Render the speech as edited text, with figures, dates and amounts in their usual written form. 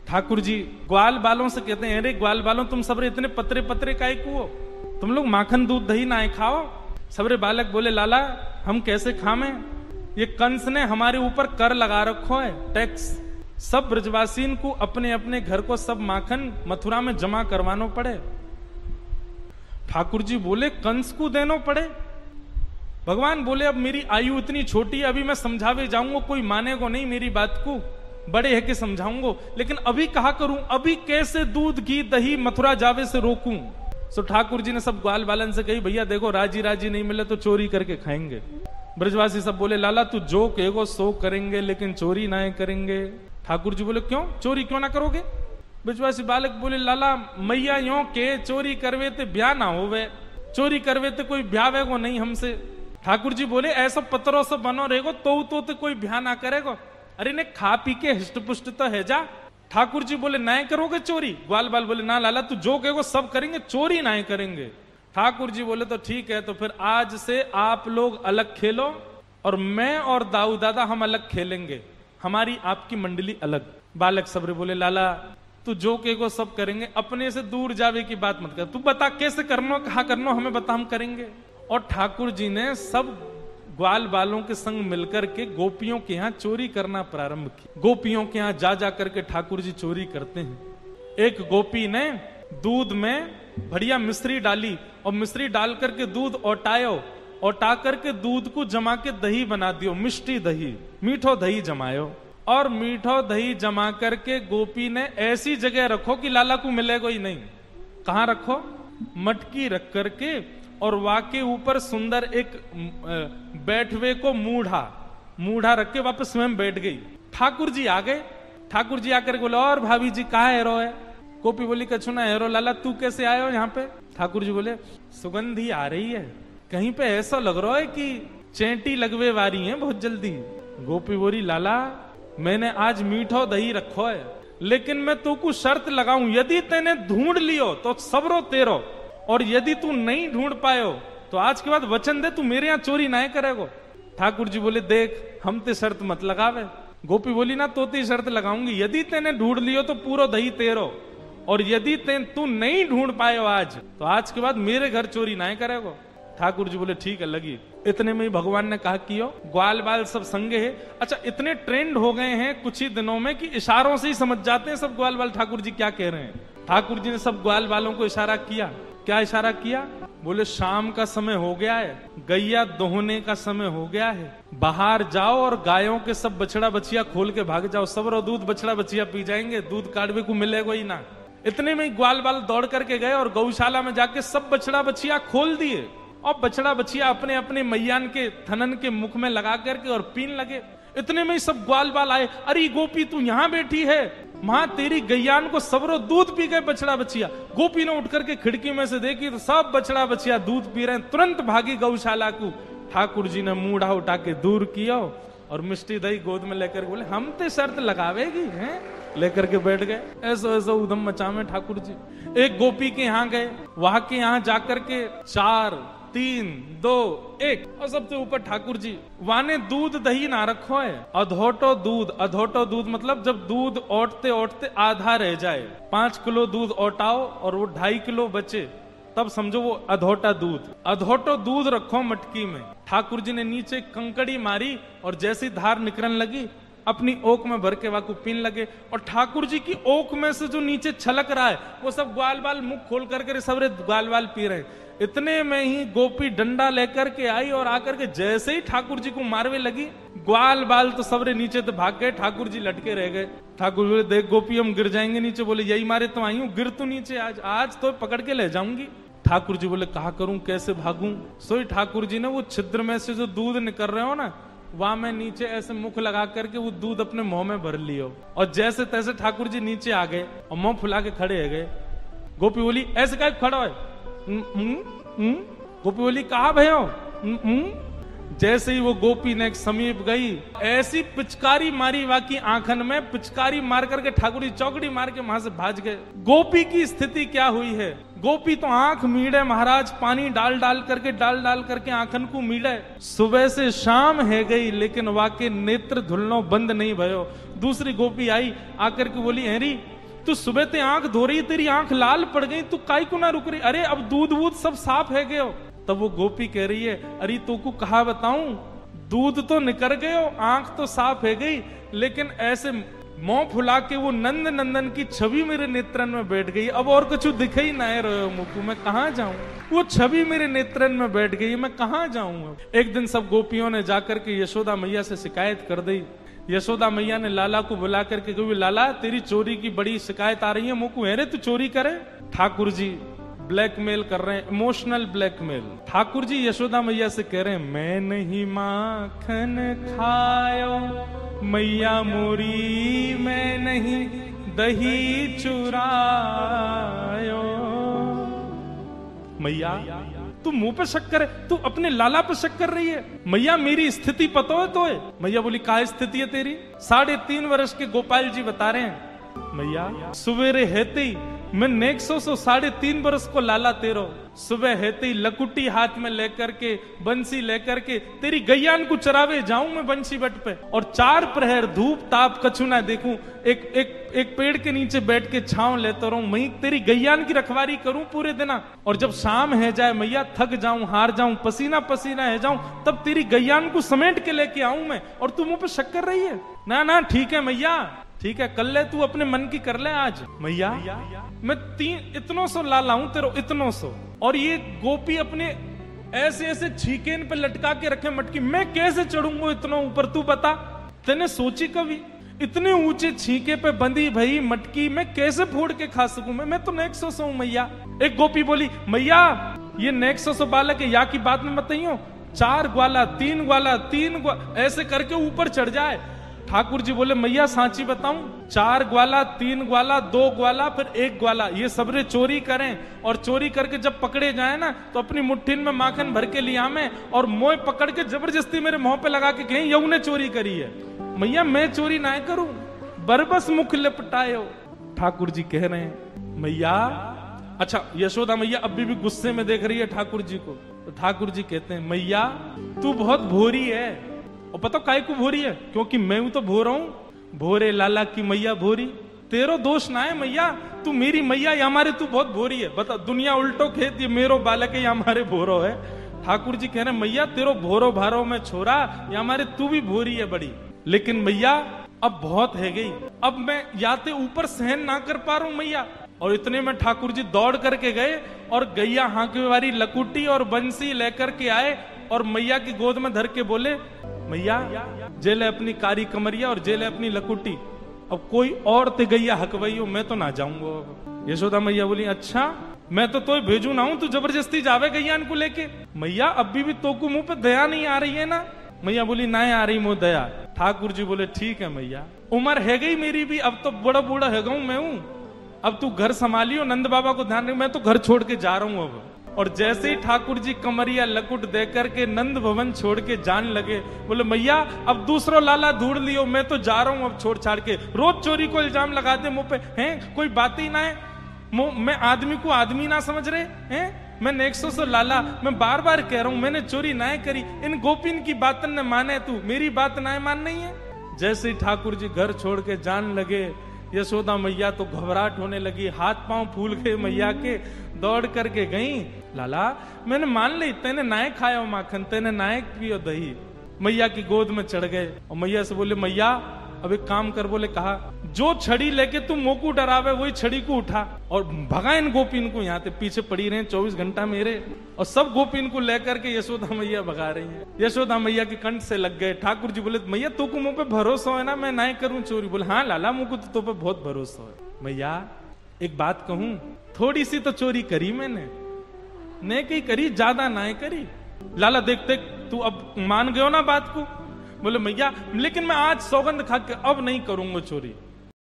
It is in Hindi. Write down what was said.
ठाकुर जी ग्वाल बालों से कहते हैं, अरे ग्वाल बालों तुम सबरे इतने पतरे पतरे काहे को, तुम लोग माखन दूध दही ना खाओ। सबरे बालक बोले लाला हम कैसे खावे, ये कंस ने हमारे ऊपर कर लगा रखो है, टैक्स। सब ब्रजवासीन को अपने अपने घर को सब माखन मथुरा में जमा करवानो पड़े। ठाकुर जी बोले कंस को देनो पड़े। भगवान बोले अब मेरी आयु इतनी छोटी है, अभी मैं समझावे जाऊंगा कोई मानेगा नहीं मेरी बात को, बड़े है कि समझाऊंगा, लेकिन अभी कहा करूं, अभी कैसे दूध घी दही मथुरा जावे से रोकूं। सो ठाकुर जी ने सब ग्वाल बालन से कही भैया देखो राजी राजी नहीं मिले तो चोरी करके खाएंगे। ब्रजवासी सब बोले लाला तू जो कहेगो सो करेंगे लेकिन चोरी ना करेंगे। ठाकुर जी बोले क्यों, चोरी क्यों ना करोगे। ब्रजवासी बालक बोले लाला मैया यो के चोरी करवे ते ब्याह ना होवे, चोरी करवे ते कोई ब्याह वेगो नहीं हमसे। ठाकुर जी बोले ऐसा पत्थरों से बनो रहेगो तो कोई ब्याह ना करेगो, अरे ने खा पी के हिष्ट पुष्ट तो है जा। ठाकुर जी बोले ना करोगे चोरी। ग्वाल बाल बोले ना लाला तू जो कहेगो सब करेंगे, चोरी ना करेंगे। ठाकुर जी बोले तो ठीक है, तो फिर आज से आप लोग अलग खेलो और मैं और दाऊ दादा हम अलग खेलेंगे, हमारी आपकी मंडली अलग। बालक सबरे बोले लाला तू जो कहेगो सब करेंगे, अपने से दूर जावे की बात मत कर, तू बता कैसे करनो कहा करनो हमें बता हम करेंगे। और ठाकुर जी ने सब ग्वाल बालों के संग मिलकर के गोपियों के यहाँ चोरी करना प्रारंभ की। गोपियों के यहाँ जा जा करके ठाकुर जी चोरी करते हैं। एक गोपी ने दूध में बढ़िया मिश्री डाली और मिश्री डाल करके दूध ओटायो, ओटा करके दूध को जमा के दही बना दियो, मिष्टी दही, मीठो दही जमायो। और मीठो दही जमा करके गोपी ने ऐसी जगह रखो कि लाला को मिलेगा ही नहीं। कहां रखो, मटकी रख करके और वाके ऊपर सुंदर एक बैठवे को मूढ़ा रख के वापस स्वयं बैठ गई। ठाकुर जी आ गए। ठाकुर जी आकर बोले और भाभी जी कहाँ हेरो है। गोपी बोली कछु ना हेरो। लाला तू कैसे आए हो यहाँ पे। ठाकुर जी बोले सुगंधी आ रही है, कहीं पे ऐसा लग रहा है कि चेंटी लगवे वारी है बहुत जल्दी। गोपी बोली लाला मैंने आज मीठो दही रखो है, लेकिन मैं तू को शर्त लगाऊं, यदि तेने ढूंढ लियो तो सबरो तेरो, और यदि तू नहीं ढूंढ पायो तो आज के बाद वचन दे तू मेरे यहाँ चोरी ना करेगो। ठाकुर जी बोले देख हम ते शर्त मत लगावे। गोपी बोली ना तो ती शर्त लगाऊंगी, यदि तेने ढूंढ लियो तो पूरा दही तेरो, और यदि तू नहीं ढूंढ पायो आज तो आज के बाद मेरे घर चोरी ना करेगो। ठाकुर जी बोले ठीक है लगी। इतने में ही भगवान ने कहा कि ग्वाल बाल सब संगे है। अच्छा इतने ट्रेंड हो गए हैं कुछ ही दिनों में कि इशारों से ही समझ जाते हैं सब ग्वाल बाल ठाकुर जी क्या कह रहे हैं। ठाकुर जी ने सब ग्वाल बालों को इशारा किया। क्या इशारा किया, बोले शाम का समय हो गया है, गैया दोहने का समय हो गया है, बाहर जाओ और गायों के सब बछड़ा बछिया खोल के भाग जाओ, सब रो दूध बछड़ा बछिया पी जाएंगे, दूध काटवे को मिलेगा ही ना। इतने में ही ग्वाल बाल दौड़ करके गए और गौशाला में जाके सब बछड़ा बछिया खोल दिए और बछड़ा बछिया अपने अपने मैयान के थनन के मुख में लगा करके और पीन लगे। इतने में ही सब ग्वाल बाल आए, अरे गोपी तू यहाँ बैठी है, मां तेरी गैयान को सबरो दूध पी गए बछड़ा बछिया। गोपी ने उठ करके खिड़की में से देखी तो सब बछड़ा बछिया दूध पी रहे हैं, तुरंत भागी गौशाला को। ठाकुर जी ने मूढ़ा उठा के दूर किया और मिष्टी दही गोद में लेकर बोले हम ते शर्त लगावेगी हैं, लेकर के बैठ गए। ऐसा ऐसा उधम मचा में ठाकुर जी। एक गोपी के यहाँ गए, वहां के यहाँ जाकर के 4 3 2 1 और सबसे ऊपर ठाकुर जी वाने दूध दही ना रखो है, अधोटो दूध मतलब जब दूध ओटते ओटते आधा रह जाए, 5 किलो दूध ओटाओ और वो 2.5 किलो बचे, तब समझो वो अधोटो दूध रखो मटकी में। ठाकुर जी ने नीचे कंकड़ी मारी और जैसी धार निकलने लगी अपनी ओक में भर के वाकू पीन लगे। और ठाकुर जी की ओक में से जो नीचे छलक रहा है वो सब ग्वाल बाल मुख खोल करके सबरे ग्वाल बाल पी रहे हैं। इतने में ही गोपी डंडा लेकर के आई और आकर के जैसे ही ठाकुर जी को मारवे लगी, ग्वाल बाल तो सबरे नीचे तो भाग गए, ठाकुर जी लटके रह गए। ठाकुर बोले देख गोपी हम गिर जाएंगे नीचे। बोले यही मारे तो आई हूं, गिर तो नीचे आज तो पकड़ के ले जाऊंगी। ठाकुर जी बोले कहा करूं कैसे भागूं। सोई ठाकुर जी ने वो छिद्र में से जो दूध निकल रहे हो ना, वहां में नीचे ऐसे मुख लगा करके वो दूध अपने मुंह में भर लियो और जैसे तैसे ठाकुर जी नीचे आ गए और मुंह फुला के खड़े हो गए। गोपी बोली ऐसे क्या खड़ा है। गोपी बोली कहा भयो। जैसे ही वो गोपी ने समीप गई, ऐसी पिचकारी मारी वाकी आंखन में, पिचकारी मार करके ठाकुर जी चौकड़ी मार के वहां से भाग गए। गोपी की स्थिति क्या हुई है, गोपी तो आंख मीड़े महाराज, पानी डाल डाल करके आंखन को मीड़े। सुबह से शाम है गई लेकिन वाके नेत्र धुलनो बंद नहीं भयो। दूसरी गोपी आई आकर के बोली हेरी तू सुबह ते आंख धो रही, तेरी आंख लाल पड़ गई, तू काई को ना रुक रही? अरे अब दूध वूध सब साफ है गयो। तब वो गोपी कह रही है, अरे तू को कहा बताऊं, दूध तो निकल गयो, आंख तो साफ है गई, लेकिन ऐसे मुंह फुला के वो नंद नंदन की छवि मेरे नेत्रन में बैठ गई। अब और कुछ दिख ही नहीं रहे मुझको, मैं कहाँ जाऊं? वो छवि मेरे नेत्रन में बैठ गई, मैं कहाँ जाऊं? एक दिन सब गोपियों ने जाकर के यशोदा मैया से शिकायत कर दी। यशोदा मैया ने लाला को बुला करके कही, लाला तेरी चोरी की बड़ी शिकायत आ रही है मुझको। अरे तू चोरी करे? ठाकुर जी ब्लैकमेल कर रहे हैं, इमोशनल ब्लैकमेल। ठाकुर जी यशोदा मैया से कह रहे हैं, मैं नहीं माखन खायो मैया मोरी, मैं नहीं दही चुरायो। मैया तू मुंह पे शक करे, तू अपने लाला पे शक कर रही है? मैया मेरी स्थिति पता है तो है? मैया बोली, क्या स्थिति है तेरी? 3.5 वर्ष के गोपाल जी बता रहे हैं, मैया सवेरे हेते ही मैं नेक्सो 3.5 वर्ष को लाला तेरो, सुबह हेते ही लकुटी हाथ में लेकर के, बंसी लेकर के तेरी गैयान को चरावे जाऊं मैं बंसी बट पे, और 4 प्रहर धूप ताप कछु ना देखूं, एक पेड़ के नीचे बैठ के छांव लेता रहूं, मैं तेरी गैयान की रखवारी करूं पूरे दिन, और जब शाम है जाए मैया, थक जाऊं, हार जाऊं, पसीना पसीना है जाऊं, तब तेरी गैयान को समेट के लेके आऊं मैं, और तू मुंह पे शक कर रही है? ना ना ठीक है मैया, ठीक है कर ले, तू अपने मन की कर ले आज। मैया मैं 3 इतनों सो ला लाऊं तेरो, इतनों सो, और ये गोपी अपने ऐसे ऐसे छीकेन पे लटका के रखे मटकी, मैं कैसे चढ़ूंगा इतना ऊपर? तू बता, तेने सोची कभी? इतने ऊंचे छीके पे बंधी भई मटकी मैं कैसे फोड़ के खा सकूं? मैं तो नेक्सो सो हूं मैया। एक गोपी बोली, मैया ये नेक्सो सो बालक है, या की बात में मत आइयो, 4 ग्वाला 3 ग्वाला 3 ऐसे करके ऊपर चढ़ जाए। ठाकुर जी बोले, मैया सांची बताऊं, 4 ग्वाला 3 ग्वाला 2 ग्वाला फिर 1 ग्वाला, ये सबरे चोरी करें, और चोरी करके जब पकड़े जाए ना तो अपनी मुट्ठी में माखन भर के लिया में, और मोह पकड़ के जबरदस्ती मेरे मुंह पे लगा के कहें यऊ ने चोरी करी है। मैया मैं चोरी ना करूं, बरबस मुख लिपटायो। ठाकुर जी कह रहे हैं, मैया अच्छा, यशोदा मैया अभी भी गुस्से में देख रही है ठाकुर जी को, तो ठाकुर जी कहते हैं, मैया तू बहुत भोरी है। और पता काय को भोरी है? क्योंकि मैं हूं तो भोरा हूं, भोरे लाला की मैया भोरी, तेरो दोष ना है मैया, तू मेरी मैया या हमारे तू बहुत भोरी है। बता, दुनिया उल्टो खेत, ये मेरो बालक है या हमारे भोरो है? ठाकुर जी कह रहे हैं, मैया तेरो भोरो भारो में छोरा, या हमारे तू भी भोरी है बड़ी, लेकिन मैया अब बहुत है गई, अब मैं याते ऊपर सहन ना कर पा रहा हूं मैया। और इतने में ठाकुर जी दौड़ करके गए और गैया हांके वाली लकुटी और बंसी लेकर के आए, और मैया की गोद में धर के बोले, मैया जेले अपनी कारी कमरिया और जेले अपनी लकुटी, अब कोई और ते गैया हकवई हो, मैं तो ना जाऊंगा। यशोदा मैया बोली, अच्छा मैं तो तोय भेजू ना हूं, तू जबरदस्ती जावे गैयान को लेके? मैया अभी भी तो को मुंह पे दया नहीं आ रही है ना? मैया बोली, ना आ रही मुंह दया। ठाकुर जी बोले, ठीक है मैया, उम्र है गई मेरी भी, अब तो बड़ा बूढ़ा है गऊ मैं हूं, अब तू घर संभालियो, नंद बाबा को ध्यान रख, मैं तो घर छोड़ के जा रहा हूं अब। और जैसे ही ठाकुर जी कमरिया लकुट दे करके नंद भवन छोड़ के जान लगे, बोले मैया अब दूसरो लाला ढूंढ लियो, मैं तो जा रहा हूं अब छोड़ छाड़ के, रोज चोरी को इल्जाम लगा दे मुंह पे, हैं कोई बात ही ना है, मैं आदमी को आदमी ना समझ रहे हैं? मैं नेक्सो से लाला, मैं बार बार कह रहा हूं मैंने चोरी ना करी, इन गोपिन की बातन ने माने, तू मेरी बात ना मान नहीं है? जैसे ही ठाकुर जी घर छोड़ के जान लगे, यशोदा मैया तो घबराहट होने लगी, हाथ पांव फूल गए मैया के, दौड़ करके गई, लाला मैंने मान ली, तेने नाय खाया माखन, तेने नायक पियो दही। मैया की गोद में चढ़ गए और मैया से बोले, मैया अब एक काम कर, बोले कहा, जो छड़ी लेके तुम मोकू डरावे वही छड़ी को उठा और भगा इन गोपिन को, यहाँ पे पीछे पड़ी रहे 24 घंटा मेरे, और सब गोपिन को लेकर के यशोदा मैया भगा रही है। यशोदा मैया के कंठ से लग गए। ठाकुर जी बोले, मैया तो को मुंह पे भरोसा है ना, मैं ना करूं चोरी? बोले, हाँ लाला मुंह को तो पे बहुत भरोसा है। मैया एक बात कहूं, थोड़ी सी तो चोरी करी मैंने, ने कहीं करी, ज्यादा ना करी। लाला देख देख तू अब मान गयो ना बात को? बोले मैया लेकिन मैं आज सौगंध खा के अब नहीं करूंगा चोरी।